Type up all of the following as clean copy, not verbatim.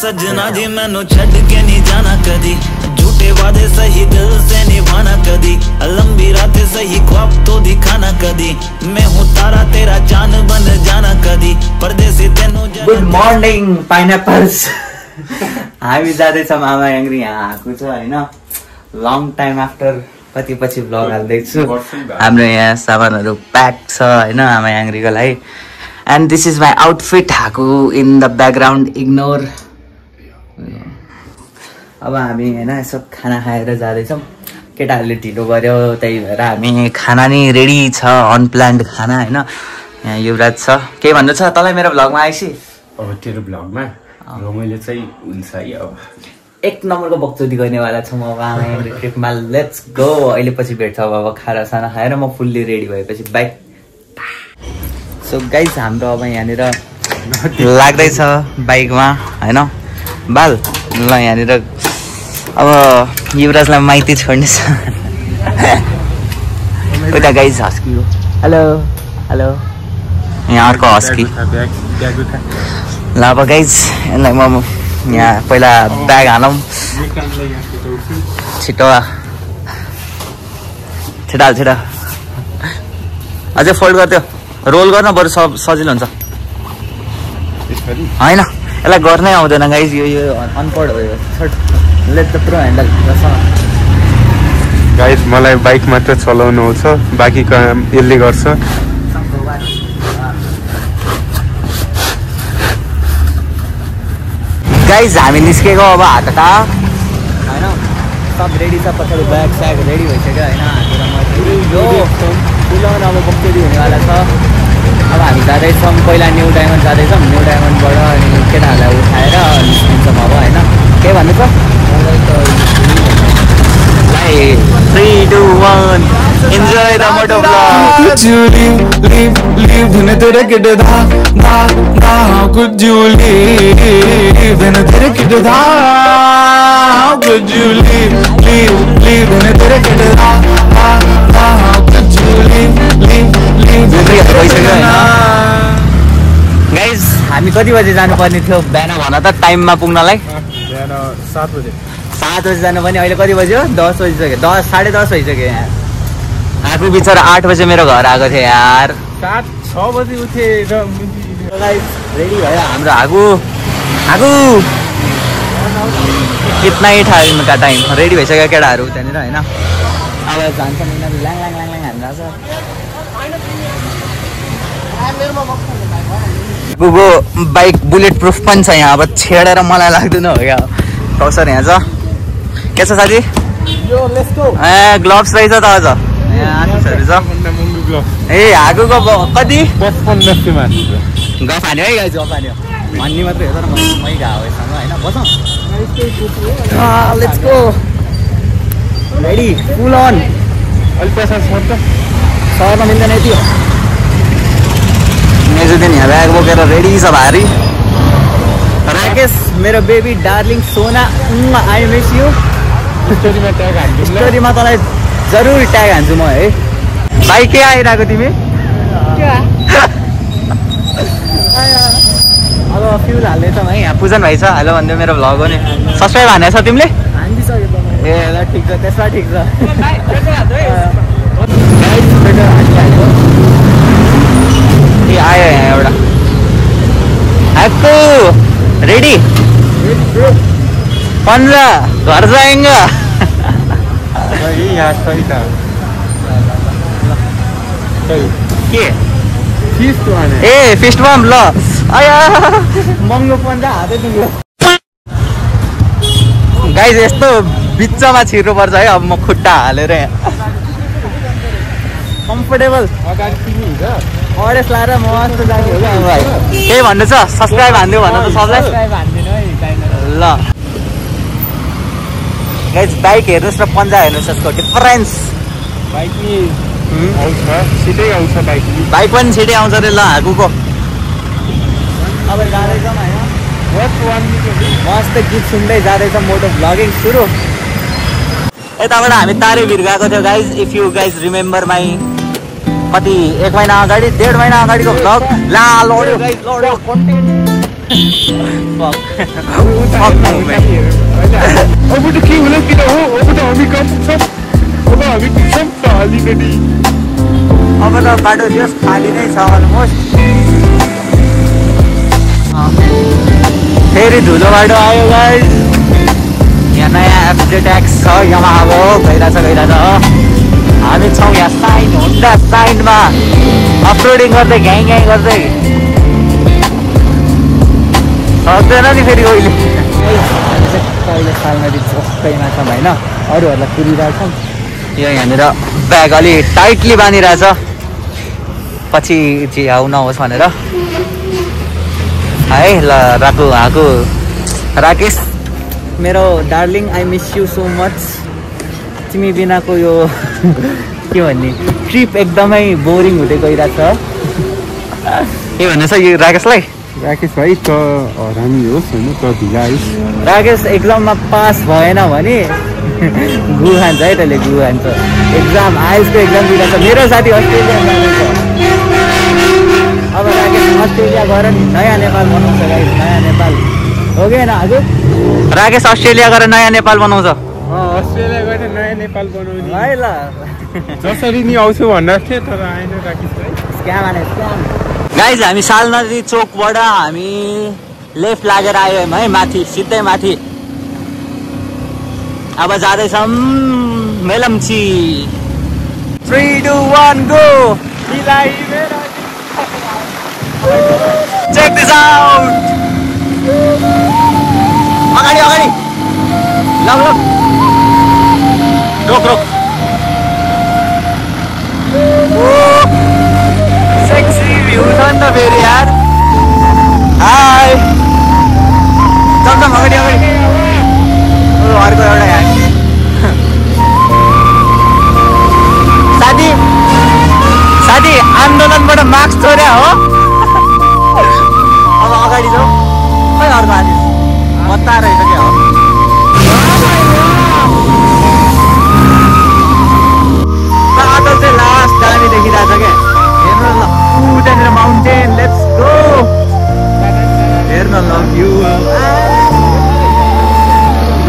सजना जी मैनू छड़ के नहीं जाना कदी, झूठे वादे सही दिल से निभाना कदी, लंबी रातें सही ख्वाब तो दिखाना कदी, मैं हूँ तारा तेरा चांद बन जाना कदी, परदेसी तेनू। Good morning pineapples. हामी जाँदैछौँ आमा याङ्ग्री, यहाँ आएको छु होइन, लङ टाइम आफ्टर कति पछि भ्लग हाल्दैछु। हाम्रो यहाँ सामानहरू प्याक छ होइन आमा याङ्ग्रीको लागि। And this is my outfit, हाकु इन द ब्याकग्राउन्ड इग्नोर। अब हामी होइन यसो खाना खाएर जाँदैछौँ, केटाहरूले ढिलो गर्यो त्यही भएर हामी खाना नि रेडी छ, अनप्लान्ड खाना होइन। यहाँ युवराज छ, के भन्नु छ तँलाई मेरो भ्लगमा आइसी? अब तेरो भ्लगमा रमाइलो चाहिँ हुन्छ है। अब एक नम्बरको बक्चोदी गर्नेवाला छौँ अब आमा याङ्ग्री ट्रिपमा। Let's go. अहिले पछि भेट्छौँ अब खाना साना खाएर म फुल्ली रेडी भएपछि बाइक। सो गाइस हाम्रो अब यहाँनिर लाग्दैछ बाइकमा होइन बाल ल। यहाँनिर अब युवराजलाई माइती छोड्ने छ उता गाइस हस्की हो। हेलो हेलो, यहाँ अर्को हस्की। ल अब गाइस यसलाई म यहाँ पहिला ब्याग हालौँ, छिटो छिटो हाल छिटो। अझै फोल्ड गरिदियो, रोल गर्न बरु सजिलो हुन्छ होइन। यसलाई गर्नै आउँदैन गाइज, यो अनपढ हो यो। Let the pro handle. Guys मलाई बाइक मात्र चलाउनु आउँछ, बाँकी काम यसले गर्छ। गाइज हामी निस्केको अब हाटका होइन, सब रेडी छ, पछाडि ब्याग स्याग रेडी भइसक्यो होइन। यो पुलाउन अब बक्चोदी हुनेवाला छ। अब हामी जाँदैछौँ, पहिला न्यू डायमन्ड जाँदैछौँ, न्यू डायमन्डबाट अनि केटाहरूलाई उठाएर निस्किन्छौँ अब होइन। के भन्नु छ? 3, 2, 1 enjoy the motto blog. Could you leave when Tere kid धा धा धा? Could you leave when Tere kid धा? Could you leave when Tere kid धा धा धा? Could you leave गाइज हामी कति बजे जानुपर्ने थियो बिहान भन त टाइममा पुग्नलाई? बिहान 7 बजे। 7 बजे जानुपर्ने, अहिले कति बज्यो? 10 बजिसक्यो, 10 साढे 10 भइसक्यो। यहाँ आफू बिचरा 8 बजे मेरो घर आएको थियो यार। 6 बजे उठेर रेडी भयो हाम्रो आगो आगो। कितना ही टाइम का टाइम रेडी भइसक्यो केटाहरू त्यहाँनिर होइन। अब जान्छ ल्याङ ल्याङ ल्याङ ल्याङ हान्दा छ। गुगो बाइक बुलेट प्रुफ पनि छ यहाँ, अब छेडेर मलाई लाग्दैन हो क्या। कौसर यहाँ छ, के छ साथी? ए ग्लोभ्स रहेछ त अझ यहाँ आर्टिस्टहरू छ। ए हागुको कति? 55 गफ हान्यो है गाइज, गफ हान्यो भन्ने मात्रै हो तर मै गएको यससँग होइन। बसौँ, let's go. Ready full on. अलिक पैसा सर्न मिल्दैन यति हो। मेजुदिन यहाँ ब्याग बोकेर रेडी छ भारी। राकेश मेरो बेबी डार्लिङ सोना, आई मिस यु। स्टोरीमा तँलाई जरुर ट्याग हान्छु म है। भाइ के आइरहेको तिमी? अब फ्युल हाल्दैछौँ है। यहाँ पूजन भाइ छ, हेलो भनिदियो मेरो भ्लग हो नि। सब्सक्राइब हानेको छ तिमीले? ए ल ठिक छ, त्यसमा ठिक छ। ए आयो यहाँ एउटा आएको रेडी 15 घर जाएंगे। ए फिस्टमा ल आया महँगो 15 हातै दुख्यो। गाइज यस्तो बिचमा छिर्नु पर्छ है। अब म खुट्टा हालेर कम्फर्टेबल अरेस लाएर मस्त जाने हो क्या भाइ। के भन्नु छ? सब्सक्राइब हान्दियो भन त सबलाई। ल गाइज बाइक हेर्नुहोस् र पन्जा हेर्नुहोस्, यसको डिफरेन्स। बाइक नि छिटै आउँछ, बाइक पनि छिटै आउँछ रे। ल हाकुको अब जाँदैछौँ होइन, मस्त गीत सुन्दै जाँदैछौँ। मोटो भ्लगिङ सुरु। यताबाट हामी तारेभिर गएको थियो guys. If you guys remember my कति 1 महिना अगाडि 1.5 महिना अगाडिको भ्लग। ला लड्यो गाइज, लड्यो कन्टेन्ट अब त के होला किन हो अब त हामी कहाँ पुग्छौँ अब हामी पुग्छौँ त अलिकति अब त बाटो जस खाली नै छ अलमोस्ट फेरि धुलो बाटो आयो गाइस यहाँ नयाँ एफजेटेक्स छ यामाहाको गइरहेछ हामी छौँ यहाँ साइन होन्डा साइनमा अफरोडिङ गर्दै घ्याङ घ्याङ गर्दै सक्दैन नि फेरि अहिले कहिले सालमा जस्तैमा छौँ होइन अरूहरूलाई कुरिरहेछौँ यो यहाँनिर ब्याग अलि टाइटली बाँधिरहेछ पछि चाहिँ हाउ नहोस् भनेर है ल राकेश मेरो darling I miss you so much तिमी बिनाको यो के भन्ने ट्रिप एकदमै बोरिङ हुँदै गइरहेछ के भन्दैछ यो राकेशलाई राकेश भाइ त हरामी होस् होइन त ढिला आइस राकेश एक्जाममा पास भएन भने गु खान्छ है त्यसले गु खान्छ एक्जाम आइएसको एक्जाम दिइरहेछ मेरो साथी अस्ट्रेलिया जाँदैछ अब राकेश अस्ट्रेलिया गएर नि नयाँ नेपाल बनाउँछ गाइस नयाँ नेपाल हो कि होइन हजुर राकेश अस्ट्रेलिया गएर नयाँ नेपाल बनाउँछ अस्ट्रेलिया गएर नयाँ नेपाल बनाउने है ल जसरी नि आउँछु भन्दा थियो तर आएन राकेश भाइ स्क्याम आने स्क्याम गाइस हामी साल नदी चोकबाट हामी लेफ्ट लागेर आयौँ है माथि सिधै माथि अब जाँदैछौँ Melamchi 3 2 1 go check this out अगाडि अगाडि ल रोक रोक सेक्सी भ्यू छ नि त फेरि यार हाई जम्जम अगाडि अगाडि अर्को एउटा यार साथी आन्दोलनबाट मार्क्स छोड्या हो अब अगाडि जाऊ खै अर्को आदि बत्ता रहेछ क्या हो बादल चाहिँ लास्ट दामी देखिरहेछ क्या हेर्नु ल उतानिर माउन्टेन लेट्स गो हेर्नु ल भ्यू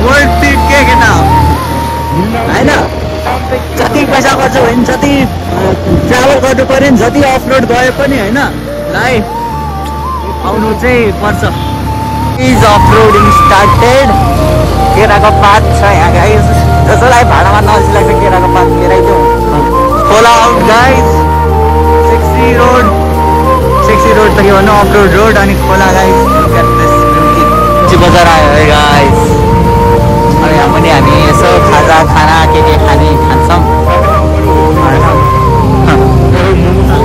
वर्ल्ड ट्रिप के केटा होइन जति पैसा खर्च भयो नि जति ट्राभल गर्नु पऱ्यो नि जति अफ रोड गए पनि होइन लाइ आउनु चाहिँ पर्छ इज अफ रोडिङ स्टार्टेड केराको पात छ यहाँ गाइस जसलाई भाडामा नजिक केराको पात केराइदिउँ खोला आउट गाइस सेक्सी रोड त के भन्नु अफ रोड अनि खोला गाइस बजार आयो है गाइस अनि यहाँ पनि हामी यसो खाना के खान्छौँ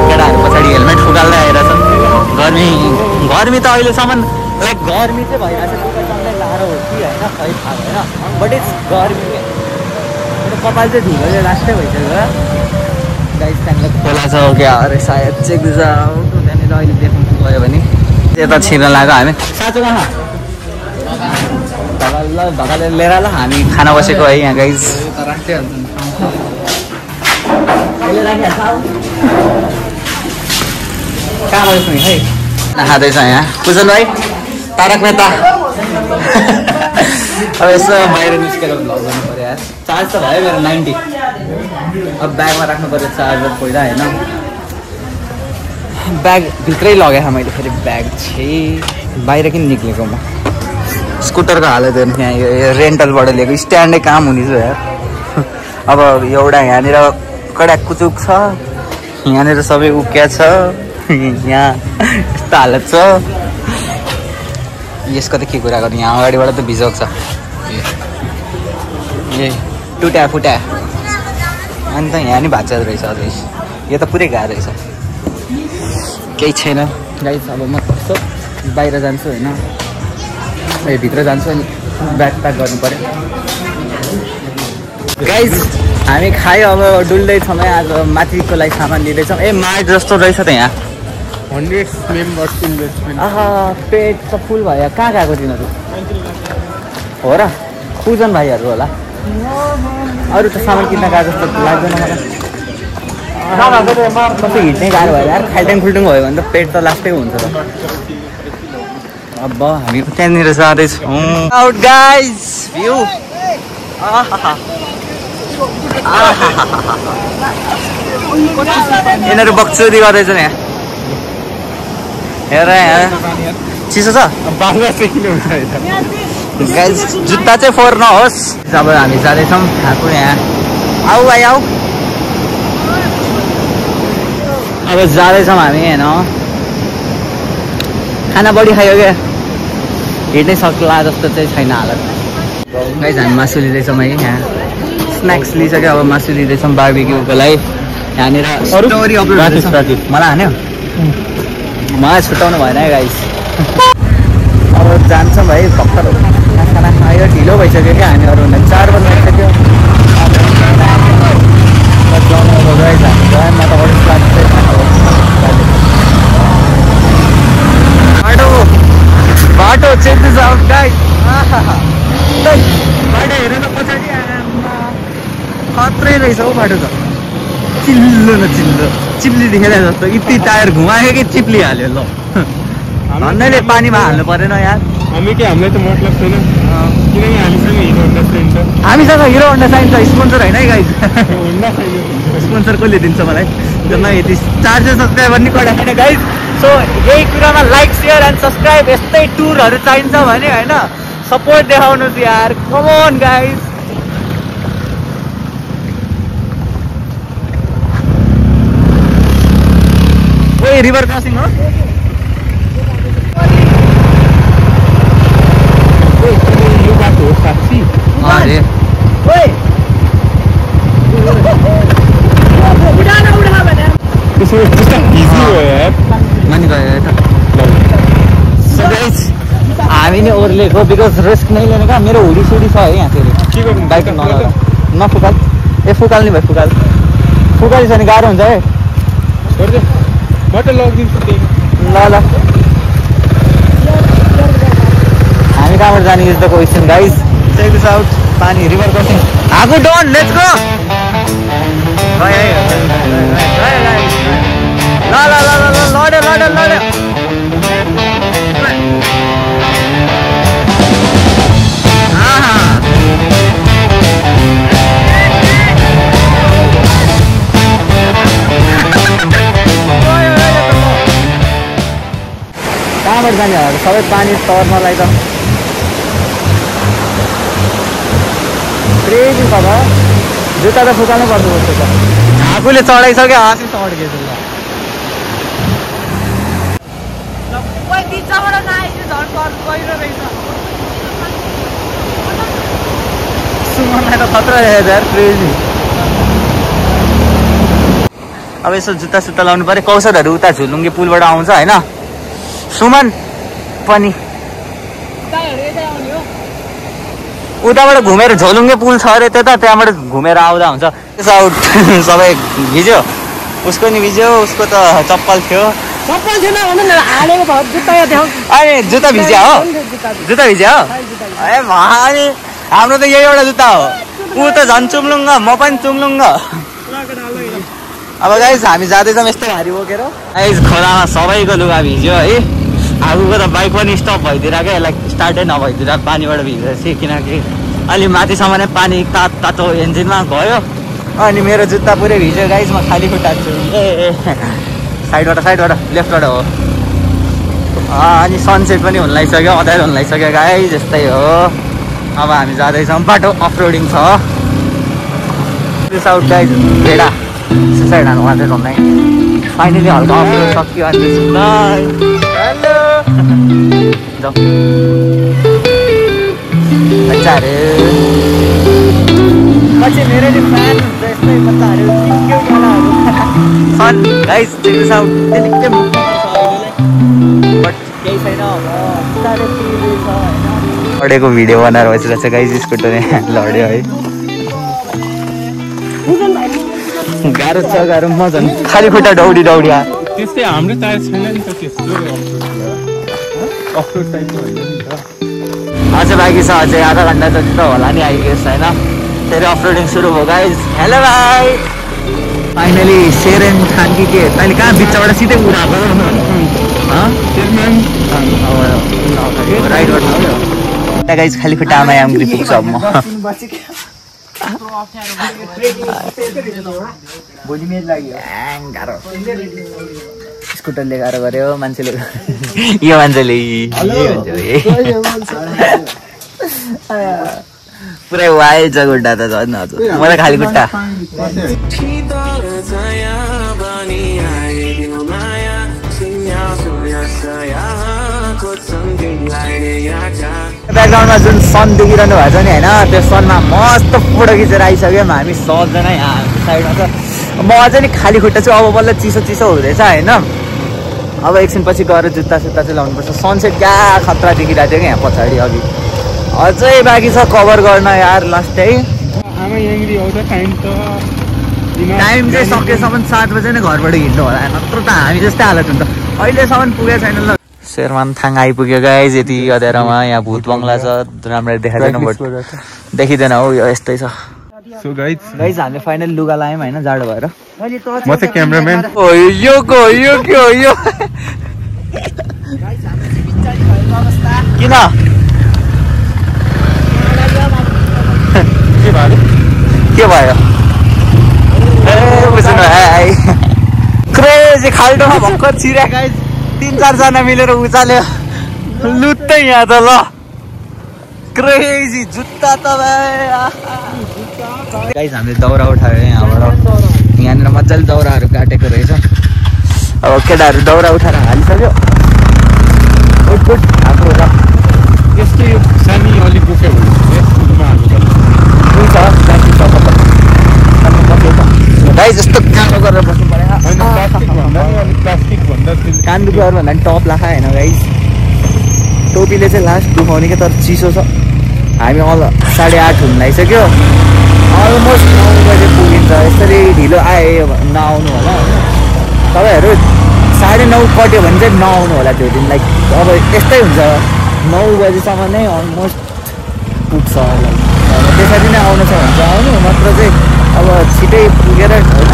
केटाहरू पछाडि हेलमेट फुकाल्दै आइरहेछन् गर्मी त अहिलेसम्म लाइक गर्मी चाहिँ भइरहेछ एकदमै लाह्रो हो कि होइन खै थाहा भएन बट इट्स गर्मी कपाल चाहिँ धुलोले लास्टै भइसक्यो गाइस त्यहाँनिर खोला छ क्या अरे सायद चेक त्यहाँनिर अहिले देख्नु गयो भने यता छिर्न लाग्यो हामी साँचो कहाँ ढकालले लिएर ल हामी खाना बसेको है यहाँ गाइस कहाँ बस्नु है खाँदैछ यहाँ पूजन भाइ तारक मेहता अब यसो बाहिर निस्केर भ्लग गर्नु पऱ्यो यार चार्ज त भयो मेरो 90 अब ब्यागमा राख्नु पऱ्यो चार्जर पहिला होइन ब्याग भित्रै लगाएँ मैले फेरि ब्याग चाहिँ बाहिर किन निक्लेको म स्कुटरको हालत हेर्नु यहाँ यो रेन्टलबाट लिएको स्ट्यान्डै काम हुने छ यार अब एउटा यहाँनिर कडा कुचुक छ यहाँनिर सबै उक्या छ यहाँ यस्तो हालत छ यसको त के कुरा गर्नु यहाँ अगाडिबाट त भिजाएको छ ए टुट्या फुट्या अनि त यहाँ नि भाँच्चा रहेछ अझै यो त पुरै गाह्रो रहेछ केही छैन गाइस अब म कस्तो बाहिर जान्छु होइन भित्र जान्छु अनि ब्याग प्याक गर्नु पऱ्यो गाइस हामी खायो अब डुल्दैछौँ है आज माथिको लागि सामान लिँदैछौँ ए मार्ट जस्तो रहेछ त यहाँ 100 मेम्बर्स इन्भेस्टमेन्ट पेट त फुल भयो कहाँ गएको तिनीहरू हो र पूजन भाइहरू होला अरू त सामान किन्न गएको जस्तो लाग्दैन मलाई कस्तो हिँड्नै गाह्रो भयो यार खाल्टाङ खुल्टुङ भयो भने त पेट त लास्टै हुन्छ त अब हामी त्यहाँनिर जाँदैछौँ। आउट गाइज भ्यू यिनीहरू बक्चुरी गर्दैछ नि। हेर यहाँ चिसो छ गाइज, जुत्ता चाहिँ फोहोर नहोस्। अब हामी जाँदैछौँ खाएको यहाँ। आऊ भाइ आऊ। अब जाँदैछौँ हामी होइन, खाना बढी खायो क्या, हिँड्नै सक्ला जस्तो चाहिँ छैन हालत। गाइज हामी मासु लिँदैछौँ है, यहाँ स्न्याक्स लिइसक्यो। अब मासु लिँदैछौँ बार्बिक्यूको लागि। यहाँनिर स्टोरी अपलोड गर्दैछौँ। मलाई हान्यो, मलाई छुट्याउनु भएन है गाइज। अब जान्छौँ भाइ, भर्खर खाना खायो, ढिलो भइसक्यो क्या हामीहरू। 4 बजी भइसक्यो। बाटो चेन्जेस आउट गाइस। बाटो हेरेर पछाडि खत्रै रहेछ हौ बाटो त, चिल्लो न चिल्लो, चिप्ली देखेर जस्तो। यति टायर घुमायो कि चिप्ली हाल्यो। ल भन्दैले पानीमा हाल्नु परेन यार। हामी के, हामीलाई त मतलब छैन किनकि हामीसँग हिरो होन्डा साइन छ। हामीसँग हिरो होन्डा साइन छ, स्पोन्सर होइन है गाइस। स्पोन्सर कसले दिन्छ मलाई? जम्मा यति 400 सब्सक्राइबर नि कडा छैन गाइस। सो यही कुरामा लाइक सेयर एन्ड सब्सक्राइब, यस्तै टुरहरू चाहिन्छ भने होइन, सपोर्ट देखाउनुहोस् यार। कम अन गाइस। ओए रिभर क्रसिङ हो? यो बाटो हो साँच्ची? अरे त्यसो इजी हो यार। मानि गयो त। हामी नि ओर्लेको बिकज रिस्क नै लिने क्या। मेरो हुडी सुडी छ है यहाँ फेरि। के गर्नु बाइक नफुकाल। ए फुकाल नि भाइ, फुकाल फुकाली छ भने गाह्रो हुन्छ है। म त लगिदिन्छु त्यही। ल ल हामी कहाँबाट जाने is the question guys. Check this out. पानी रिभर क्रसिङ आगो डन, लेट्स गो। ल ल ल ल लड्यो लड्यो लड्यो। कहाँबाट जाने सबै पानी तर्नलाई त क्रेजी छ त। जुत्ता त फुकाल्नै पर्छ जस्तो छ। आफूले चढाइसक्यो, आफै चढ्केछ। सुमनलाई त खतरा रहेछ यार, क्रेजी। अब यसो जुत्ता सुत्ता लाउनु पऱ्यो। कौशलहरू उता झुलुङ्गे पुलबाट आउँछ होइन। सुमन पनि उताबाट घुमेर झोलुङ्गे पुल छ अरे त्यता, त्यहाँबाट घुमेर आउँदा हुन्छ। आउट सबै भिज्यो, उसको नि भिज्यो, उसको त चप्पल थियो। चप्पल थिएन हालेको भयो, जुत्ता देखाउ। अरे जुत्ता भिज्या हो? जुत्ता भिज्या हो? ए भाइ हाम्रो त यही एउटा जुत्ता हो। ऊ त झन् चुम्लुङ्ग, म पनि चुम्लुङ्ग। अब गाइस हामी जाँदैछौँ यस्तै भारी बोकेर। गाइस खोलामा सबैको लुगा भिज्यो है। आगोको त बाइक पनि स्टप भइदिएर क्या, यसलाई स्टार्टै नभइदिएर पानीबाट भिजेपछि, किनकि अलि माथिसम्म नै पानी तातो इन्जिनमा गयो। अनि मेरो जुत्ता पुरै भिज्यो गाइस। म खाली खुट्टा छु। ए साइडबाट लेफ्टबाट हो। अनि सनसेट पनि हुन लागिसक्यो, अँध्यारो हुन लागिसक्यो गाइस। यस्तै हो। अब हामी जाँदैछौँ, बाटो अफरोडिङ छ। आउट गाइस, भेडा सुसाइड हाल्नु मात्रै भन्दै फाइनली हल्का अफरोड सक्यो। अनि हेलो जाऊ बच्चाहरू, पछि मेरो नि फ्यान हुन्छ यस्तै बच्चाहरू, क्युट वालाहरू। Fun guys, check this out. त्यतिकै बट केही छैन, लडेको भिडियो बनाएर बसिरहेको छ गाइस। स्कुटर लड्यो है। गाह्रो छ, गाह्रो। म झन् खाली खुट्टा दौडी त्यस्तै हाम्रो टायर छैन नि त त्यस्तो अफरोड टाइपको होइन नि त। अझै बाँकी छ, अझै आधा घन्टा जति त होला नि आइगेस होइन। फेरि अफरोडिङ सुरु भयो गाइस। हेलो भाइ, फाइनली सेरेन खान कि के अहिले कहाँ बिचबाट सिधै उडाएको राइड गर्नु गाइज खाली खुट्टा आमा याङ्ग्री पुग्छ अब म स्कुटरले गाह्रो गर्यो मान्छेले यो मान्छेले पुरै वाइल्ड छ खुट्टा त झन् हजुर मलाई खाली खुट्टा ब्याकग्राउन्डमा जुन सन देखिरहनु भएको छ नि होइन त्यो सनमा मस्त फोटो खिचेर आइसक्यौँ हामी सबजना यहाँ साइडमा छ म अझै नि खाली खुट्टा छु अब बल्ल चिसो चिसो हुँदैछ होइन अब एकछिन पछि गएर जुत्ता सुत्ता चाहिँ लाउनुपर्छ सनसेट क्या खतरा देखिरहेको थियो कि यहाँ पछाडि अघि अझै बाँकी छ कभर गर्न यार लास्ट है टाइम चाहिँ सकेसम्म 7 बजे नै घरबाट हिँड्नु होला नत्र त हामी जस्तै हालत हुन्छ अहिलेसम्म पुगेको छैन ल शेरमान थाङ आइपुग्यो गाइज यति अँध्यारोमा यहाँ भूत बङ्गला छ राम्ररी देखाइदैन बट देखिँदैन हौ यो यस्तै छ सो गाइज हामीले फाइनल लुगा लायौँ होइन जाडो भएर म चाहिँ क्यामेराम्यान यो के हो यो किन के भयो क्रेजी खाल्टोमा भर्खर छिर्या गाइज 3-4 जना मिलेर उचाल्यो लुत्तै यहाँ त ल क्रेजी जुत्ता त गाइज हामीले दाउरा उठायो यहाँबाट यहाँनिर मजाले दाउराहरू काटेको रहेछ अब केटाहरू दाउरा उठाएर हालिसक्यो हाम्रो र यस्तै यो सानी अलिक बोक्यो गाइज यस्तो कालो गरेर बस्नु पऱ्यो कान दुख्योहरू भन्दा पनि टप लाखा होइन गाइज टोपीले चाहिँ लास्ट दुखाउने क्या तर चिसो छ हामी 8:30 हुन लागिसक्यो अलमोस्ट 9 बजे पुगिन्छ यसरी ढिलो आयो नआउनु होला होइन तपाईँहरू 9:30 कट्यो भने चाहिँ नआउनु होला त्यो दिन लाइक अब यस्तै हुन्छ 9 बजीसम्म नै अलमोस्ट पुग्छ त्यसरी नै आउनु छ भने चाहिँ आउनु नत्र चाहिँ अब छिटै पुगेर होइन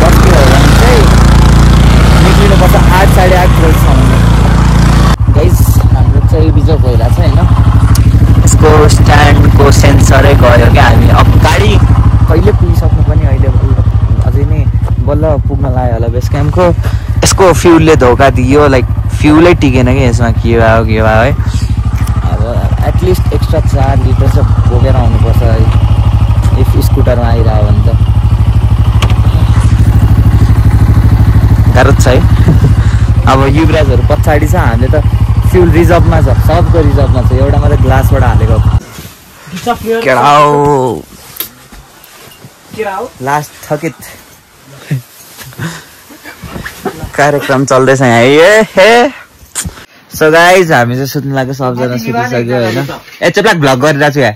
बस्यो भने चाहिँ निक्लिनुपर्छ 8-8:30 बजीसम्म गाइज हाम्रो चाहिँ बिजोग भइरहेको छ होइन यसको स्ट्यान्डको सेन्सरै गयो क्या हामी अब गाडी कहिले पुगिसक्नु पनि अहिले अझै नै बल्ल पुग्न लाग्यो होला बेस क्याम्पको यसको फ्युलले धोका दियो लाइक फ्युलै टिकेन कि यसमा के भयो है अब एटलिस्ट एक्स्ट्रा 4 लिटर चाहिँ बोकेर आउनुपर्छ इफ स्कुटरमा आइरह्यो भने त गाह्रो छ है अब युवराजहरू पछाडि छ हामीले त फ्युल रिजर्भमा छ सबको रिजर्भमा छ एउटा मात्रै ग्लासबाट हालेको लास्ट थकित कार्यक्रम चल्दैछ यहाँ हे सो गाइज हामी चाहिँ सुत्नु लाग्यो सबजना सुतिसक्यो होइन चेप्लाक भ्लग गरिरहेको छु यहाँ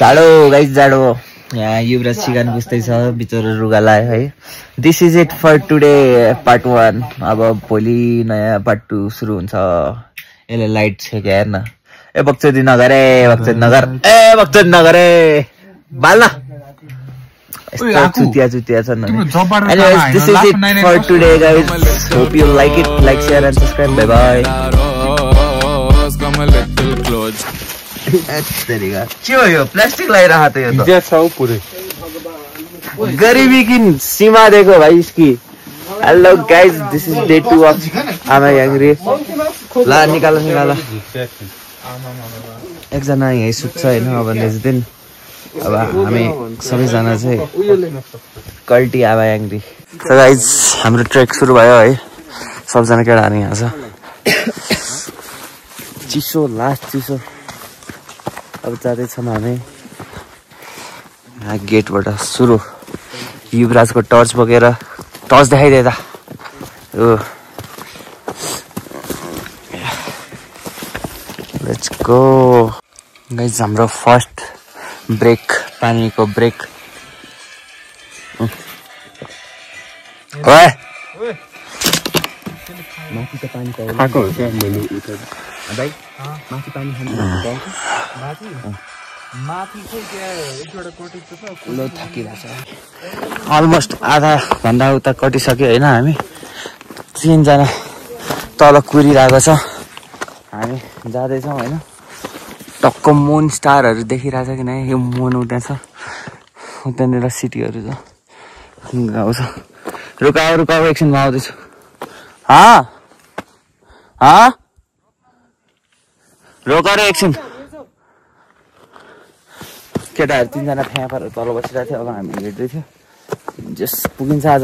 जाडो गाइज जाडो यहाँ युवराज सिगान बुझ्दैछ बिचरो रुगा लायो है this is it for today part 1 अब भोलि नयाँ पार्ट 2 सुरु हुन्छ यसले लाइट छ क्या हेर्न ए बक्चोदी नगरे बक्चोदी नगरे बाल्न चुतिया छन् anyways this is it for today guys hope you like it like share and subscribe bye bye के हो यो प्लास्टिक लगाइरह त यो त गरिबी कि सीमा देखो भाइ इसकी hello guys this is day 2 of आमा याङ्ग्री ला निकाल एकजना यही सुत्छ होइन अब नेक्स्ट दिन अब हामी सबैजना चाहिँ कल्टी आमा याङ्ग्री सो गाइज हाम्रो ट्रेक सुरु भयो है सबजना केटाहरू यहाँ छ चिसो लास्ट चिसो अब जाँदैछौँ हामी गेटबाट सुरु युवराजको टर्च बोकेर टर्च देखाइदिए त लेट्स गो गाइज हाम्रो फर्स्ट ब्रेक पानीको ब्रेक माथि त पानी खाएको हो क्या मैले भाइ माथि पानी खानु अलमोस्ट आधा भन्दा उता कटिसक्यो होइन हामी तीनजना तल कुरिरहेको छ हामी जाँदैछौँ होइन टक्क मुन स्टारहरू देखिरहेछ किन यो मुन उठ्या छ उतानिर सिटीहरू छ गाउँ छ रुकाउ एकछिनमा आउँदैछु रोक रे एकछिन केटाहरू तीनजना फ्याँपाहरू तल बसिरहेको थियो अब हामी हिँड्दै थियो जस पुगिन्छ आज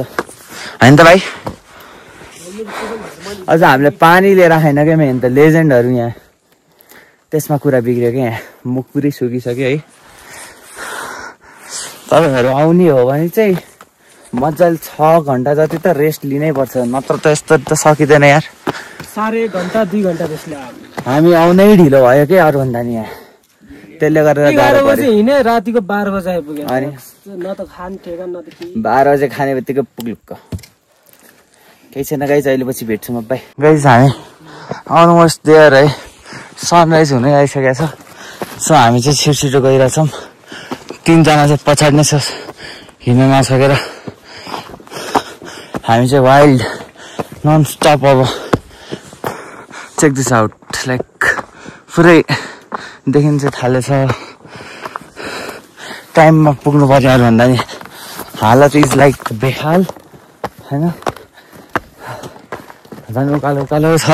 होइन त भाइ अझ हामीले पानी लिएर आएन क्या मेन त लेजेन्डहरू यहाँ त्यसमा कुरा बिग्रियो क्या यहाँ मुख पुरै सुकिसक्यो है तपाईँहरू आउने हो भने चाहिँ मजाले 6 घन्टा जति त रेस्ट लिनै पर्छ नत्र त यस्तो त सकिँदैन यार 1.5 घन्टा 2 घन्टा रेस्ट लियो हामी आउनै ढिलो भयो क्या अरूभन्दा नि यहाँ त्यसले गर्दा 11 बजे हिँडे रातिको 12 बजे आइपुग्यो अनि न त खान ठेगान न त के 12 बजे खाने बित्तिकै पुग्लुक्क केही छैन गाइज अहिले पछि भेट्छु म बाई गाइज हामी अलमोस्ट देयर है सनराइज हुनै आइसकेको छ सो हामी चाहिँ छिटो गइरहेछौँ तीनजना चाहिँ पछाडि नै छ हिँड्न नसकेर हामी चाहिँ वाइल्ड नन स्टप अब चेक दिस आउट लाइक पुरै देखिन चाहिँ थालेछ टाइममा पुग्नु पर्यो भन्दा नि हालत इज लाइक बेहाल होइन झन् उकालो छ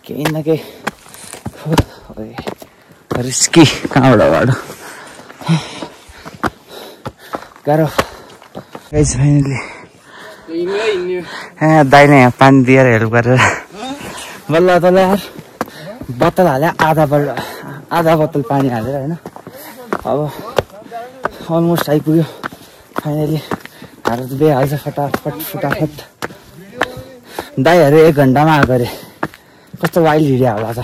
केही न केही रिस्की कहाँबाट गाह्रो फाइनली दाइले यहाँ पानी दिएर हेल्प गरेर बल्ल तल यार बोतल हाल्यो आधा बोतल पानी हालेर होइन अब अलमोस्ट आइपुग्यो फाइनली हालत बेहाल्छ फटाफट दाइहरू 1 घन्टामा आएको अरे कस्तो वाइल्ड हिँड्यो होला त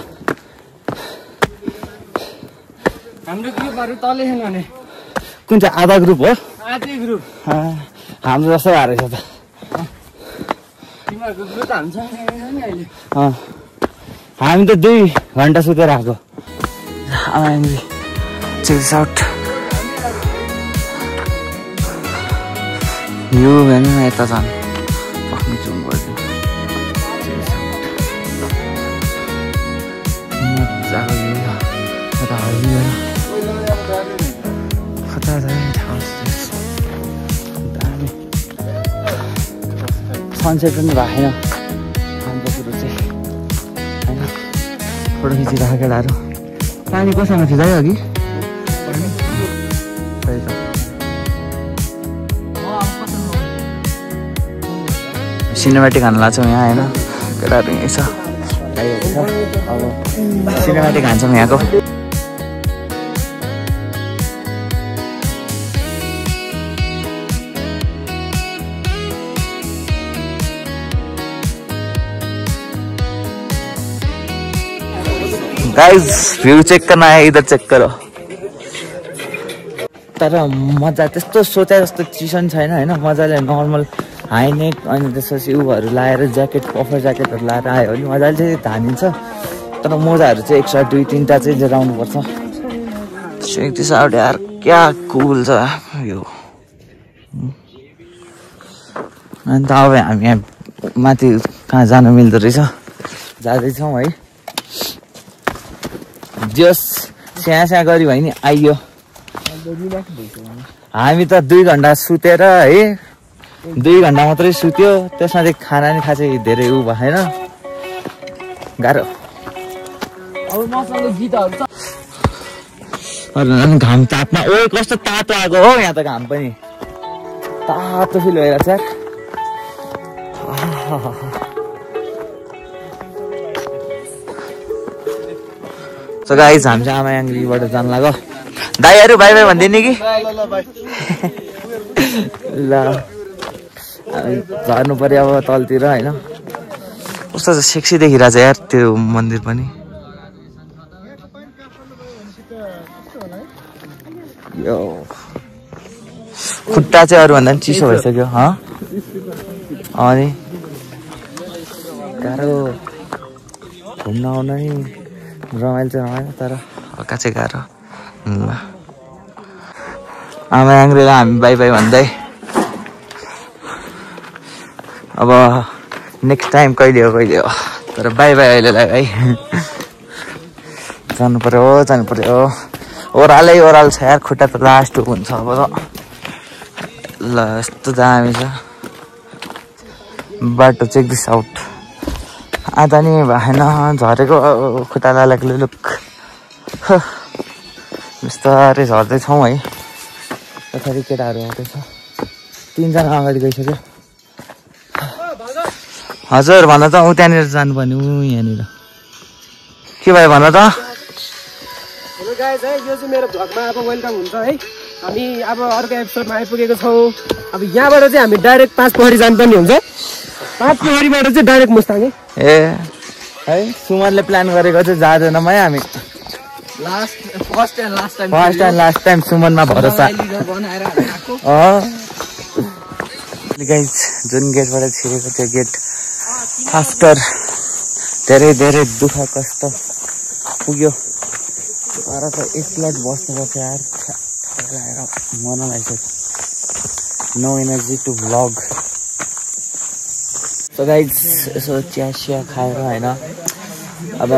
हाम्रो ग्रुपहरु तलै छैन भने कुन चाहिँ आधा ग्रुप हो आधै ग्रुप हाम्रो जस्तै भएर छ त तिमीहरुको ग्रुप त हामी सँगै छैन नि अहिले हामी त 2 घन्टा सुतेर आएको हामी चेक आउट यो हेर्नु न यता जानु पक्कै जुम गर्छु मजाको यो कता हरियो कता जाने ठाउँ दामी सनसेट पनि भएन हाम्रो कुरो चाहिँ होइन फोटो खिचिरहेको केटाहरू पानी कोसँग थियो दाइ अघि सिनेमेटिक हान्न लाग्छौँ यहाँ होइन केटाहरू यहीँ छ अब सिनेमेटिक हान्छौँ यहाँको गाइस भ्यू चेक करना है इधर चेक करो तर मजा त्यस्तो सोचे जस्तो चिसन छैन हैन मजाले नर्मल हाई नेक अनि त्यसपछि उहरू लाएर ज्याकेट पफर ज्याकेटहरु लाएर आयो भने मजाले चाहिँ धानिन्छ तर मोजाहरु चाहिँ एक्स्ट्रा 2-3टा चाहिँ लिएर आउनु पर्छ चेक दिस आउट यार क्या कूल छ यो अनि त अब हामी यहाँ माथि कहाँ जानु मिल्दो रहेछ जाँदै छौं है जस स्या गरी भयो नि आइयो हामी त 2 घण्टा सुतेर है 2 घण्टा मात्रै सुत्यो त्यसमा चाहिँ खाना नि खासै धेरै उ भएन गाह्रो अब मसँग गीतहरु छ अरे घाम ताप्न ओए कस्तो तातो आएको हो यहाँ त घाम पनि तातो फिल भइरहेछ यार So guys, हामी चाहिँ आमायाङलीबाट जान लाग्यो दाइहरु बाइ बाइ भन्दिने कि ल झर्नु पर्यो अब तलतिर हैन कस्तो चाहिँ सेक्सी देखिरहेछ यार त्यो मन्दिर पनि यो खुट्टा चाहिँ अरु भन्दा पनि चिसो भइसक्यो अनि गाह्रो घुम्न आउन नि रमाइलो चाहिँ रमाइलो तर हल्का चाहिँ गाह्रो आमायाङले हामी बाई बाई भन्दै अब नेक्स्ट टाइम कहिले हो तर बाई बाई अहिलेलाई है जानु पर्यो ओह्राल छ यार खुट्टा त लास्ट हुन्छ अब त ल यस्तो दामी छ बाटो चेक दिस आउट आधा नि भएन झरेको खुट्टा लाग्यो लुक बिस्तारै झर्दैछौँ है पछाडि केटाहरू आउँदैछ 3 जना अगाडि गइसक्यो हजुर भन्दा त ऊ त्यहाँनिर जानुपर्ने ऊ यहाँनिर के भयो भन्दा त हेलो गाइज है यो चाहिँ मेरो भ्लगमा अब वेलकम हुन्छ है हामी अब अर्को एपिसोडमा आइपुगेको छौँ अब यहाँबाट चाहिँ हामी डाइरेक्ट 5 पोखरी जानुपर्ने हुन्छ 5 पोखरीबाट चाहिँ डाइरेक्ट मुस्ताङ ए है सुमनले प्लान गरेको चाहिँ जाँदैनौँ है हामी फर्स्ट एन्ड लास्ट टाइम सुमनमा भरोसा गाइज जुन गेटबाट छिरेको त्यो गेट आफ्टर धेरै दुःख कष्ट पुग्यो तर त एक प्लेट बस्नुपर्छ यार मन लागिसक्यो no energy to vlog so guys यसो चिया खाएर होइन अब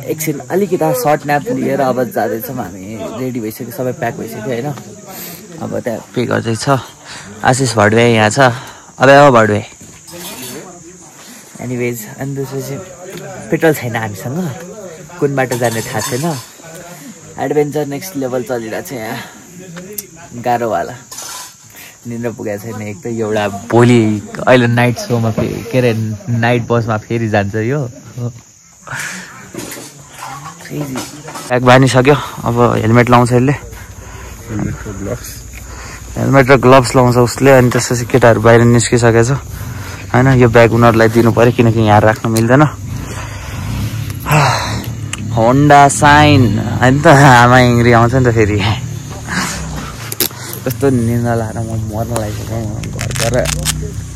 एकछिन अलिकति सर्ट न्याप लिएर अब जाँदैछौँ हामी रेडी भइसक्यो सबै प्याक भइसक्यो होइन अब त्यहाँ पे गर्दैछ आशिष भडवे यहाँ छ अब भडवे एनिवेज अनि दोस्रो चाहिँ पेट्रोल छैन हामीसँग कुन बाटो जाने थाहा छैन एडभेन्चर नेक्स्ट लेभल चलिरहेको छ यहाँ गाह्रोवाला निन्द्रा पुगेको छैन एक त एउटा भोलि अहिले नाइट सोमा के अरे नाइट बसमा फेरि जान्छ यो ब्याग बानिसक्यो अब हेलमेट लाउँछ यसले हेलमेट र ग्लोभ्स लाउँछ उसले अनि त्यसपछि केटाहरू बाहिर निस्किसकेछ होइन यो ब्याग उनीहरूलाई दिनु पऱ्यो किनकि यहाँ राख्न मिल्दैन होन्डा साइन होइन त आमा इङ्ग्री आउँछ नि त फेरि कस्तो निन्द्रा लाएर म मर्न लागिसक्यो घर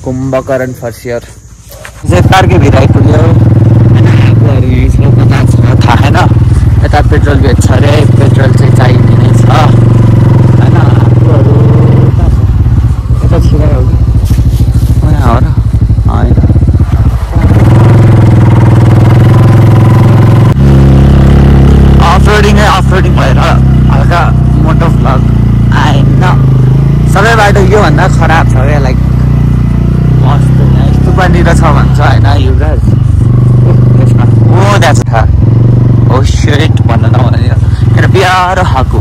कुम्भकरण फर्सियर कार्के भिर आइपुग्यो कता छ थाहा छैन यता पेट्रोल बेच्छ अरे पेट्रोल चाहिँ चाहिने नै छ होइन आफूहरू यता छिराइ हो कि यहाँ हो र होइन अफरोडिङ भएर हल्का मोटो भ्लग आएन सबै बाटो योभन्दा खराब छ क्या लाइक मस्त यस्तो पानीर छ भन्छ होइन यो गाइज यसमा ओ द्याट्स थाहा ओ शिट भन्न नभनेर मेरो प्यारो हाकु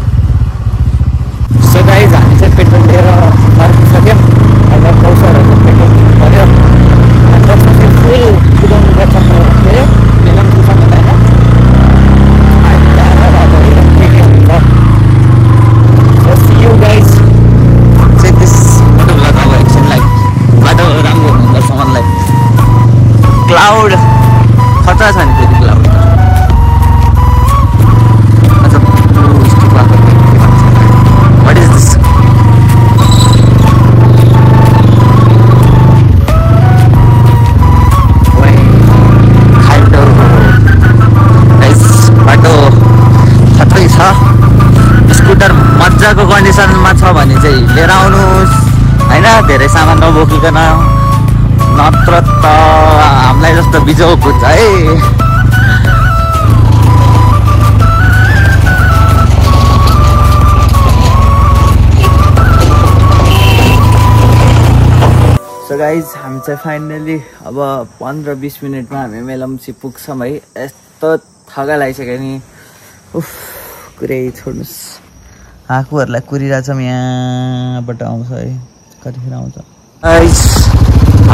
सो गाइज हामी चाहिँ पेट्रोल लिएर फर्किसक्यो अब कौशलहरू पेट्रोल दिनु पऱ्यो त्यसमा चाहिँ फुल कुदाउनु पर्छ फेरि बेलम पुग्छ होइन So see you guys. Check this photo vlog अब एकछिनलाई बाटो राम्रो हुनुपर्छ मलाई क्लाउड खतरा छ नि फेरि cloud What is this? Scooter मजाको कन्डिसनमा छ भने चाहिँ लिएर आउनुहोस् होइन धेरै सामान नबोकिकन नत्र त हामीलाई जस्तो बिजोक हुन्छ है सो गाइज हामी चाहिँ फाइनली अब 15-20 मिनटमा हामी मेलम्ची पुग्छौँ है यस्तो थगा लागिसक्यो नि उफ कुरै छोड्नुहोस् आँकुहरूलाई कुरिरहेछौँ यहाँबाट आउँछ है कतिखेर आउँछ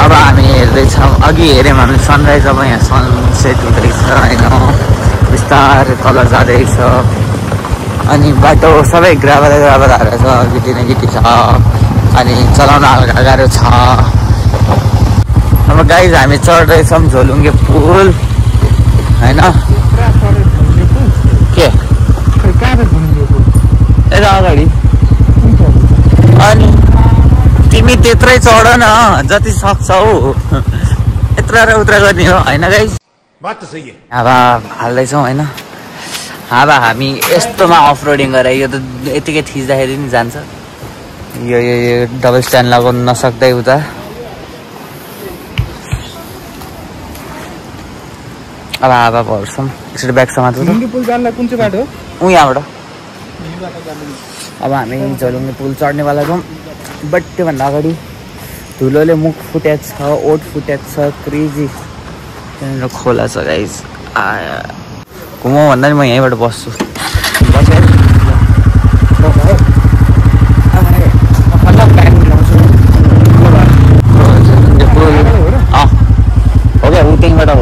अब हामी हेर्दैछौँ अघि हेऱ्यौँ हामी सनराइज अब यहाँ सनसेट हुँदैछ होइन बिस्तारै तल जाँदैछ अनि बाटो सबै ग्राभल हालेर छ गिटी न गिटी छ अनि चलाउन हल्का गाह्रो छ अब गाइज हामी चढ्दैछौँ झोलुङ्गे पुल होइन के यता अगाडि अनि तिमी त्यत्रै चढ न जति सक्छौ यत्रा र उत्रा गर्ने हो होइन गाइस हावा हाल्दैछौँ होइन हावा हामी यस्तोमा अफ रोडिङ गरेर यो त यतिकै थिच्दाखेरि नि जान्छ यो डबल स्ट्यान्ड लगाउनु नसक्दै उता अब हावा पर्छौँ एकचोटि ब्याग समात्छु त पुल जान्दा कुन चाहिँ बाटो ऊ यहाँबाट अब हामी झोलुङ्गे पुल चढ्नेवाला छौँ बट त्योभन्दा अगाडि धुलोले मुख फुटेको छ ओठ फुटेको छ क्रेजी त्यहाँनिर खोला छ गाइज घुमाउ भन्दा नि म यहीँबाट बस्छु हो क्या ऊ त्यहीँबाट हो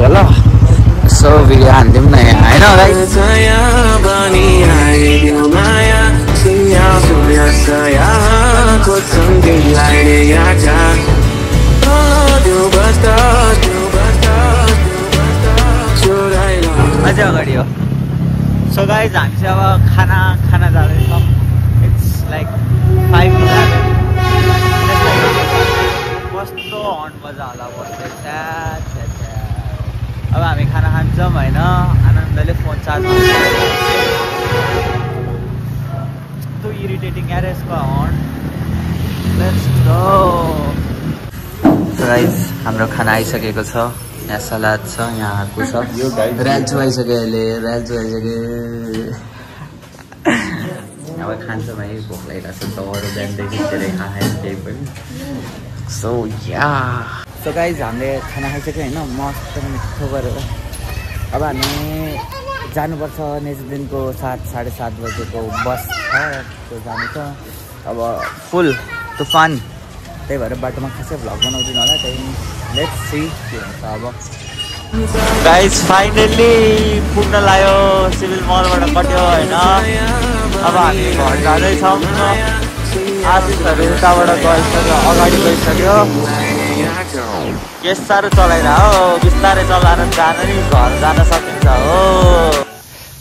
ल यसो भिडियो हानिदिउँ न यहाँ होइन अझै अगाडि हो सो गाइज हामी चाहिँ अब खाना जाँदैछौँ इट्स लाइक 5:11 कस्तो हर्न बजा होला बस्दै अब हामी खाना खान्छौँ होइन आनन्दले फोन चार्ज यस्तो इरिटेटिङ यार यसको हर्न लेट्स गो गाइज हाम्रो खाना आइसकेको छ यहाँ सलाद छ यहाँ आएको छ राल्चो आइसक्यो अहिले राल्चो आइसक्यो अब खान्छौँ है भोक लागिरहेको छ दौरो बिहानदेखि धेरै खाएँ केही पनि सो या सो गाइज हामीले खाना खाइसक्यो होइन मस्त मिठो गरेर अब हामी जानुपर्छ नेक्स्ट दिनको 7-7:30 बजेको बस छ त्यो जानु छ अब फुल तुफान त्यही भएर बाटोमा खासै भ्लग बनाउँदिनँ होला त्यही लेट्स सी के हुन्छ अब गाइज फाइनल्ली पुग्न लाग्यो सिभिल मलबाट कट्यो होइन अब हामी घर जाँदैछौँ आशिषहरू उताबाट गइसक्यो अगाडि गइसक्यो के साह्रो चलाइरह हो बिस्तारै चलाएर जान नि घर जान सकिन्छ हो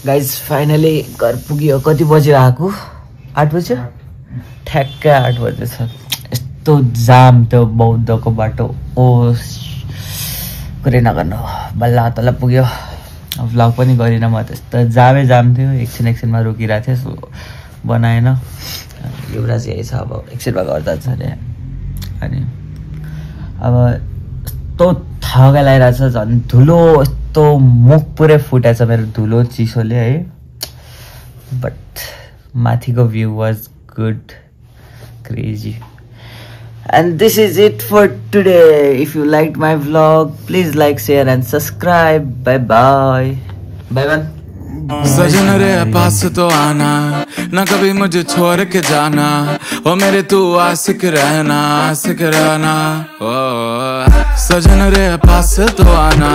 गाइज फाइनली घर पुग्यो कति बजी आएको 8 बज्यो ठ्याक्कै 8 बजे छ यस्तो जाम त्यो बौद्धको बाटो ओ कुरै नगर्नु बल्ल तल पुग्यो भ्लग पनि गरिनँ म त्यस्तो जामै जाम थियो एकछिनमा रोकिरहेको थियो बनाएन युवराज यही छ अब एकछिनमा घर जान्छ अरे अनि अब यस्तो थगा लगाइरहेछ झन् धुलो यस्तो मुख पुरै फुटेछ मेरो धुलो चिसोले है बट माथिको view was good crazy and this is it for today. If you liked my vlog, please like, share and subscribe. Bye bye. Bye bye. सजन रे पास तो आना ना कभी मुझे छोड़ के जाना ओ मेरे तू आशिक रहना ओ सजन रे पास तो आना